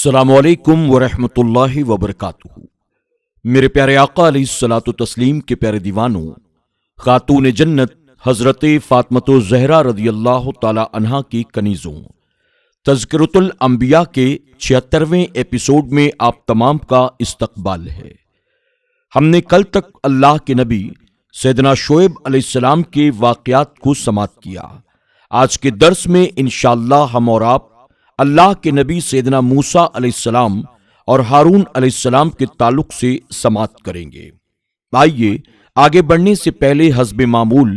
السلام علیکم ورحمۃ اللہ وبرکاتہ۔ میرے پیارے آقا علیہ الصلوۃ والتسلیم کے پیارے دیوانوں، خاتون جنت حضرت فاطمہ الزہرا رضی اللہ تعالی عنہا کی کنیزوں، تذکرۃ الانبیاء کے 76ویں ایپیسوڈ میں آپ تمام کا استقبال ہے۔ ہم نے کل تک اللہ کے نبی سیدنا شعیب علیہ السلام کے واقعات کو سماعت کیا۔ آج کے درس میں انشاءاللہ ہم اور آپ اللہ کے نبی سیدنا موسیٰ علیہ السلام اور ہارون علیہ السلام کے تعلق سے سماعت کریں گے۔ آئیے آگے بڑھنے سے پہلے حسب معمول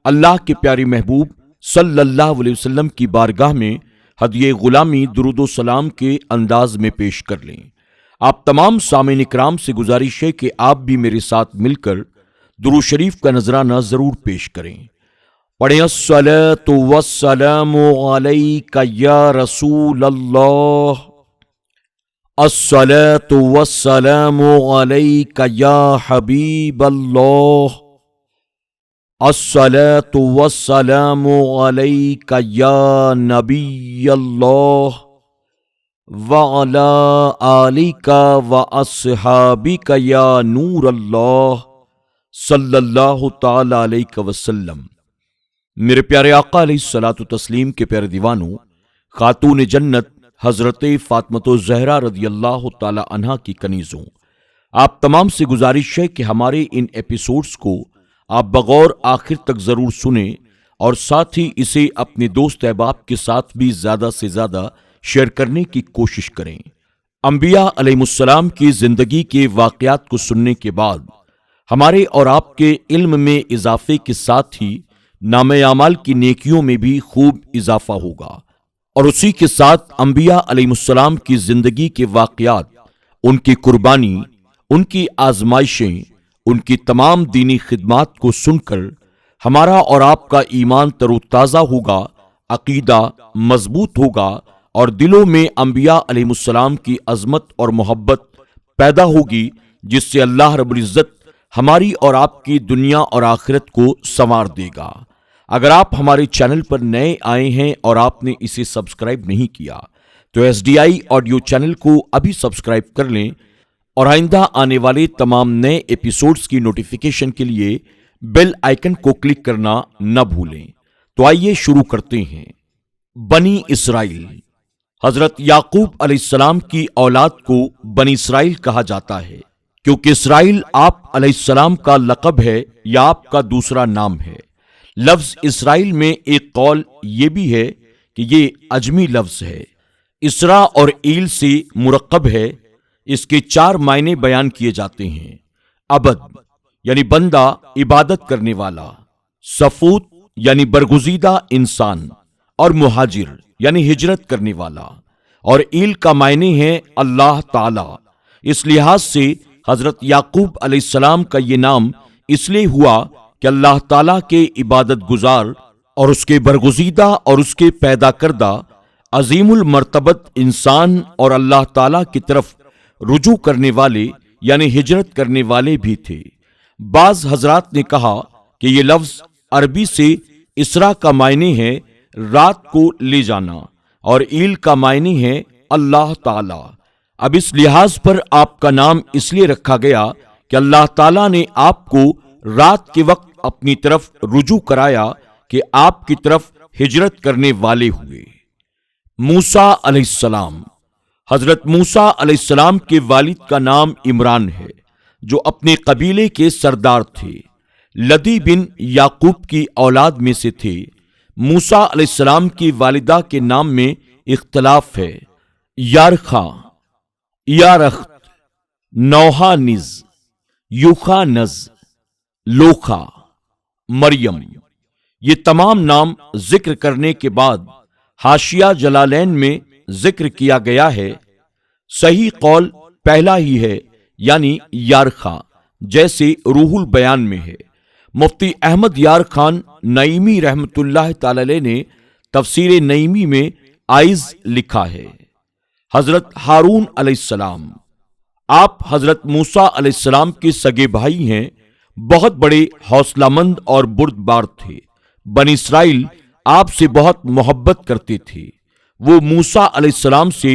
اللہ کے پیارے محبوب صلی اللہ علیہ وسلم کی بارگاہ میں ہدیہ غلامی درود و سلام کے انداز میں پیش کر لیں۔ آپ تمام سامعین اکرام سے گزارش ہے کہ آپ بھی میرے ساتھ مل کر درود شریف کا نذرانہ ضرور پیش کریں۔ پڑھیں الصلاۃ والسلام علیک یا رسول اللہ، الصلاۃ والسلام علیک یا حبیب اللہ، الصلاۃ والسلام علیک یا نبی اللہ، وعلی آلک واصحابک یا نور اللہ صلی اللہ تعالی علیہ وسلم۔ میرے پیارے آقا علیہ الصلوۃ والتسلیم کے پیارے دیوانوں، خاتون جنت حضرت فاطمہ الزہرا رضی اللہ تعالی عنہا کی کنیزوں، آپ تمام سے گزارش ہے کہ ہمارے ان ایپیسوڈز کو آپ بغور آخر تک ضرور سنیں اور ساتھ ہی اسے اپنے دوست احباب کے ساتھ بھی زیادہ سے زیادہ شیئر کرنے کی کوشش کریں۔ انبیاء علیہ السلام کی زندگی کے واقعات کو سننے کے بعد ہمارے اور آپ کے علم میں اضافے کے ساتھ ہی نامہ اعمال کی نیکیوں میں بھی خوب اضافہ ہوگا، اور اسی کے ساتھ انبیاء علیہ السلام کی زندگی کے واقعات، ان کی قربانی، ان کی آزمائشیں، ان کی تمام دینی خدمات کو سن کر ہمارا اور آپ کا ایمان تر و تازہ ہوگا، عقیدہ مضبوط ہوگا اور دلوں میں انبیاء علیہ السلام کی عظمت اور محبت پیدا ہوگی، جس سے اللہ رب العزت ہماری اور آپ کی دنیا اور آخرت کو سنوار دے گا۔ اگر آپ ہمارے چینل پر نئے آئے ہیں اور آپ نے اسے سبسکرائب نہیں کیا تو SDI آڈیو چینل کو ابھی سبسکرائب کر لیں اور آئندہ آنے والے تمام نئے ایپیسوڈز کی نوٹیفیکیشن کے لیے بیل آئیکن کو کلک کرنا نہ بھولیں۔ تو آئیے شروع کرتے ہیں۔ بنی اسرائیل، حضرت یعقوب علیہ السلام کی اولاد کو بنی اسرائیل کہا جاتا ہے کیونکہ اسرائیل آپ علیہ السلام کا لقب ہے یا آپ کا دوسرا نام ہے۔ لفظ اسرائیل میں ایک قول یہ بھی ہے کہ یہ عجمی لفظ ہے۔ اسرا اور ایل سے مرکب ہے۔ اس کے 4 معنی بیان کیے جاتے ہیں: عبد یعنی بندہ، عبادت کرنے والا، سفوت یعنی برگزیدہ انسان، اور مہاجر یعنی ہجرت کرنے والا، اور ایل کا معنی ہے اللہ تعالی۔ اس لحاظ سے حضرت یعقوب علیہ السلام کا یہ نام اس لیے ہوا کہ اللہ تعالیٰ کے عبادت گزار اور اس کے برگزیدہ اور اس کے پیدا کردہ عظیم المرتبت انسان اور اللہ تعالیٰ کی طرف رجوع کرنے والے یعنی ہجرت کرنے والے بھی تھے۔ بعض حضرات نے کہا کہ یہ لفظ عربی سے اسرا کا معنی ہے رات کو لے جانا اور ایل کا معنی ہے اللہ تعالیٰ۔ اب اس لحاظ پر آپ کا نام اس لیے رکھا گیا کہ اللہ تعالیٰ نے آپ کو رات کے وقت اپنی طرف رجوع کرایا کہ آپ کی طرف ہجرت کرنے والے ہوئے۔ موسیٰ علیہ السلام، حضرت موسیٰ علیہ السلام کے والد کا نام عمران ہے جو اپنے قبیلے کے سردار تھے۔ لدی بن یعقوب کی اولاد میں سے تھے۔ موسیٰ علیہ السلام کی والدہ کے نام میں اختلاف ہے۔ یارخا، یارخت، نوحا نز، یوخا نز، لوخا، مریم، یہ تمام نام ذکر کرنے کے بعد حاشیہ جلالین میں ذکر کیا گیا ہے۔ صحیح قول پہلا ہی ہے یعنی یارخا، جیسے روح البیان میں ہے۔ مفتی احمد یار خان نعیمی رحمت اللہ تعالی علیہ نے تفسیر نعیمی میں آئز لکھا ہے۔ حضرت ہارون علیہ السلام، آپ حضرت موسیٰ علیہ السلام کے سگے بھائی ہیں، بہت بڑے حوصلہ مند اور بردبار تھے۔ بنی اسرائیل آپ سے بہت محبت کرتے تھے۔ وہ موسیٰ علیہ السلام سے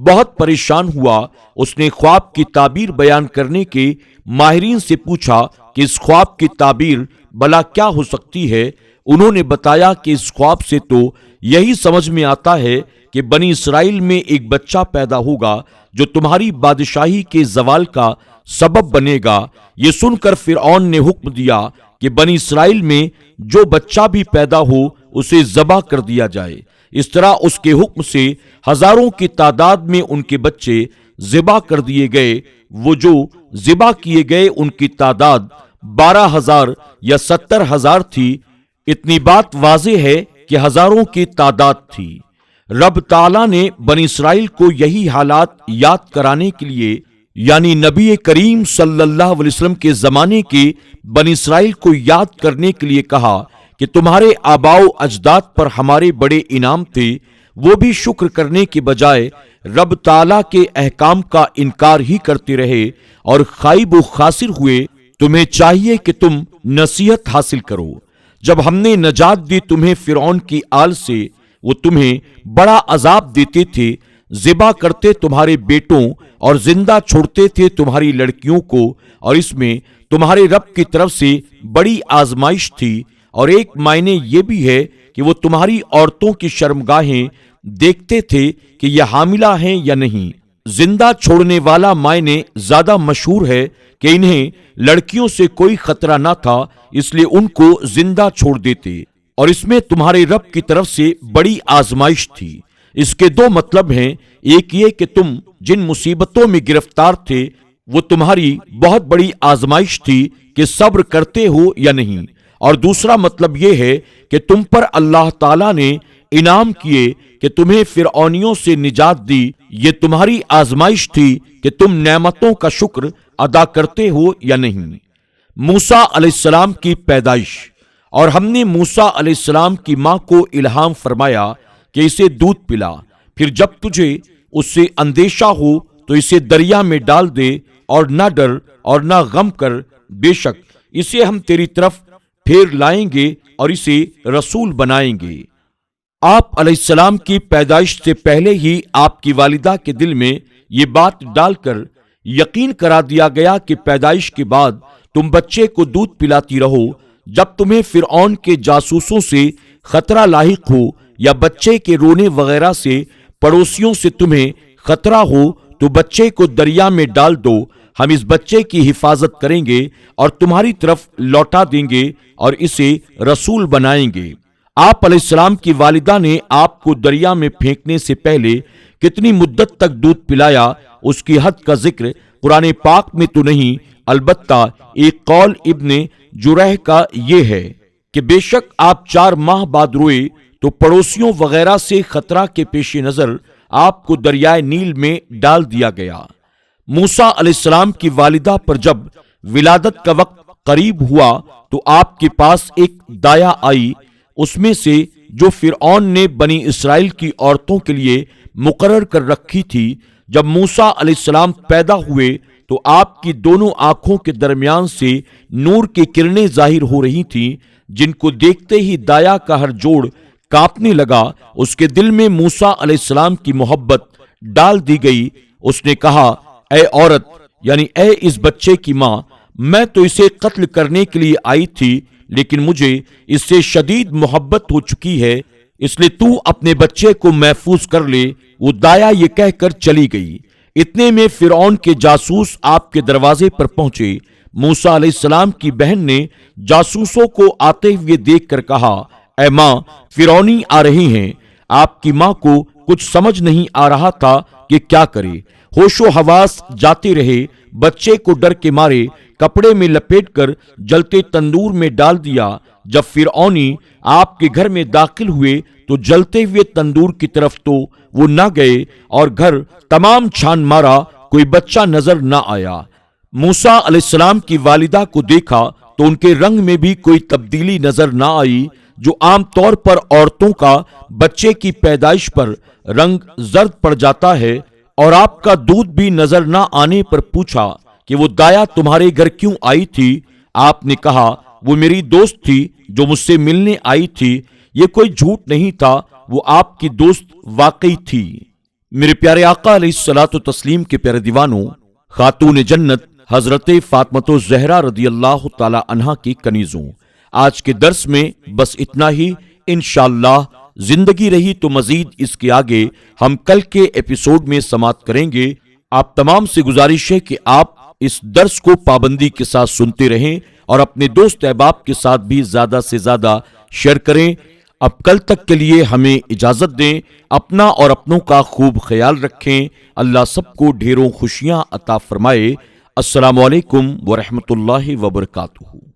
بہت پریشان ہوا۔ اس نے خواب کی تعبیر بیان کرنے کے ماہرین سے پوچھا کہ اس خواب کی تعبیر بھلا کیا ہو سکتی ہے؟ انہوں نے بتایا کہ اس خواب سے تو یہی سمجھ میں آتا ہے کہ بنی اسرائیل میں ایک بچہ پیدا ہوگا جو تمہاری بادشاہی کے زوال کا سبب بنے گا۔ یہ سن کر فرعون نے حکم دیا کہ بنی اسرائیل میں جو بچہ بھی پیدا ہو اسے ذبح کر دیا جائے۔ اس طرح اس کے حکم سے ہزاروں کی تعداد میں ان کے بچے ذبح کر دیے گئے۔ وہ جو ذبح کیے گئے ان کی تعداد 12,000 یا 70,000 تھی۔ اتنی بات واضح ہے کہ ہزاروں کی تعداد تھی۔ رب تعالیٰ نے بنی اسرائیل کو یہی حالات یاد کرانے کے لیے، یعنی نبی کریم صلی اللہ علیہ وسلم کے زمانے کے بنی اسرائیل کو یاد کرنے کے لیے کہا کہ تمہارے آباء و اجداد پر ہمارے بڑے انعام تھے، وہ بھی شکر کرنے کے بجائے رب تعالیٰ کے احکام کا انکار ہی کرتے رہے اور خائب و خاسر ہوئے۔ تمہیں چاہیے کہ تم نصیحت حاصل کرو۔ جب ہم نے نجات دی تمہیں فرعون کی آل سے، وہ تمہیں بڑا عذاب دیتے تھے، ذبح کرتے تمہارے بیٹوں اور زندہ چھوڑتے تھے تمہاری لڑکیوں کو، اور اس میں تمہارے رب کی طرف سے بڑی آزمائش تھی۔ اور ایک معنی یہ بھی ہے کہ وہ تمہاری عورتوں کی شرمگاہیں دیکھتے تھے کہ یہ حاملہ ہیں یا نہیں۔ زندہ چھوڑنے والا معنی زیادہ مشہور ہے کہ انہیں لڑکیوں سے کوئی خطرہ نہ تھا، اس لیے ان کو زندہ چھوڑ دیتے، اور اس میں تمہارے رب کی طرف سے بڑی آزمائش تھی۔ اس کے دو مطلب ہیں، ایک یہ کہ تم جن مصیبتوں میں گرفتار تھے وہ تمہاری بہت بڑی آزمائش تھی کہ صبر کرتے ہو یا نہیں، اور دوسرا مطلب یہ ہے کہ تم پر اللہ تعالیٰ نے انعام کیے کہ تمہیں فرعونیوں سے نجات دی۔ یہ تمہاری آزمائش تھی کہ تم نعمتوں کا شکر ادا کرتے ہو یا نہیں۔ موسیٰ علیہ السلام کی پیدائش۔ اور ہم نے موسیٰ علیہ السلام کی ماں کو الہام فرمایا کہ اسے دودھ پلا، پھر جب تجھے اس سے اندیشہ ہو تو اسے دریا میں ڈال دے، اور نہ ڈر اور نہ غم کر، بے شک اسے ہم تیری طرف پھیر لائیں گے اور اسے رسول بنائیں گے۔ آپ علیہ السلام کی پیدائش سے پہلے ہی آپ کی والدہ کے دل میں یہ بات ڈال کر یقین کرا دیا گیا کہ پیدائش کے بعد تم بچے کو دودھ پلاتی رہو، جب تمہیں فرعون کے جاسوسوں سے خطرہ لاحق ہو یا بچے کے رونے وغیرہ سے پڑوسیوں سے تمہیں خطرہ ہو تو بچے کو دریا میں ڈال دو، ہم اس بچے کی حفاظت کریں گے اور تمہاری طرف لوٹا دیں گے اور اسے رسول بنائیں گے۔ آپ علیہ السلام کی والدہ نے آپ کو دریا میں پھینکنے سے پہلے کتنی مدت تک دودھ پلایا، اس کی حد کا ذکر قرآن پاک میں تو نہیں، البتہ ایک قول ابن جرح کا یہ ہے کہ بے شک آپ 4 ماہ بعد روئے تو پڑوسیوں وغیرہ سے خطرہ کے پیش نظر آپ کو دریائے نیل میں ڈال دیا گیا۔ موسیٰ علیہ السلام کی والدہ پر جب ولادت کا وقت قریب ہوا تو آپ کے پاس ایک دایا آئی، اس میں سے جو فرعون نے بنی اسرائیل کی عورتوں کے لیے مقرر کر رکھی تھی۔ جب موسیٰ علیہ السلام پیدا ہوئے تو آپ کی دونوں آنکھوں کے درمیان سے نور کی کرنیں ظاہر ہو رہی تھیں، جن کو دیکھتے ہی دایا کا ہر جوڑ کانپنے لگا۔ اس کے دل میں موسیٰ علیہ السلام کی محبت ڈال دی گئی۔ اس نے کہا، اے عورت، یعنی اے اس بچے کی ماں، میں تو اسے قتل کرنے کے لیے آئی تھی، لیکن مجھے اس سے شدید محبت ہو چکی ہے، اس لیے تو اپنے بچے کو محفوظ کر لے۔ وہ دایا یہ کہہ کر چلی گئی۔ اتنے میں فرعون کے جاسوس آپ کے دروازے پر پہنچے۔ موسیٰ علیہ السلام کی بہن نے جاسوسوں کو آتے ہوئے دیکھ کر کہا، اے ماں، فرعونی آ رہے ہیں۔ آپ کی ماں کو کچھ سمجھ نہیں آ رہا تھا کہ کیا کرے، ہوش و حواس جاتے رہے۔ بچے کو ڈر کے مارے کپڑے میں لپیٹ کر جلتے تندور میں ڈال دیا۔ جب فرعونی آپ کے گھر میں داخل ہوئے تو جلتے ہوئے تندور کی طرف تو وہ نہ گئے، اور گھر تمام چھان مارا، کوئی بچہ نظر نہ آیا۔ موسیٰ علیہ السلام کی والدہ کو دیکھا تو ان کے رنگ میں بھی کوئی تبدیلی نظر نہ آئی، جو عام طور پر عورتوں کا بچے کی پیدائش پر رنگ زرد پڑ جاتا ہے۔ اور آپ کا دودھ بھی نظر نہ آنے پر پوچھا کہ وہ دایا تمہارے گھر کیوں آئی تھی؟ آپ نے کہا، وہ میری دوست تھی جو مجھ سے ملنے آئی تھی۔ یہ کوئی جھوٹ نہیں تھا، وہ آپ کی دوست واقعی تھی۔ میرے پیارے آقا علیہ الصلوۃ والتسلیم کے پیارے دیوانوں، خاتون جنت حضرت فاطمہ الزہرا رضی اللہ تعالی عنہا کی کنیزوں، آج کے درس میں بس اتنا ہی۔ انشاءاللہ زندگی رہی تو مزید اس کے آگے ہم کل کے ایپیسوڈ میں سماعت کریں گے۔ آپ تمام سے گزارش ہے کہ آپ اس درس کو پابندی کے ساتھ سنتے رہیں اور اپنے دوست احباب کے ساتھ بھی زیادہ سے زیادہ شیئر کریں۔ اب کل تک کے لیے ہمیں اجازت دیں، اپنا اور اپنوں کا خوب خیال رکھیں۔ اللہ سب کو ڈھیروں خوشیاں عطا فرمائے۔ السلام علیکم ورحمۃ اللہ وبرکاتہ۔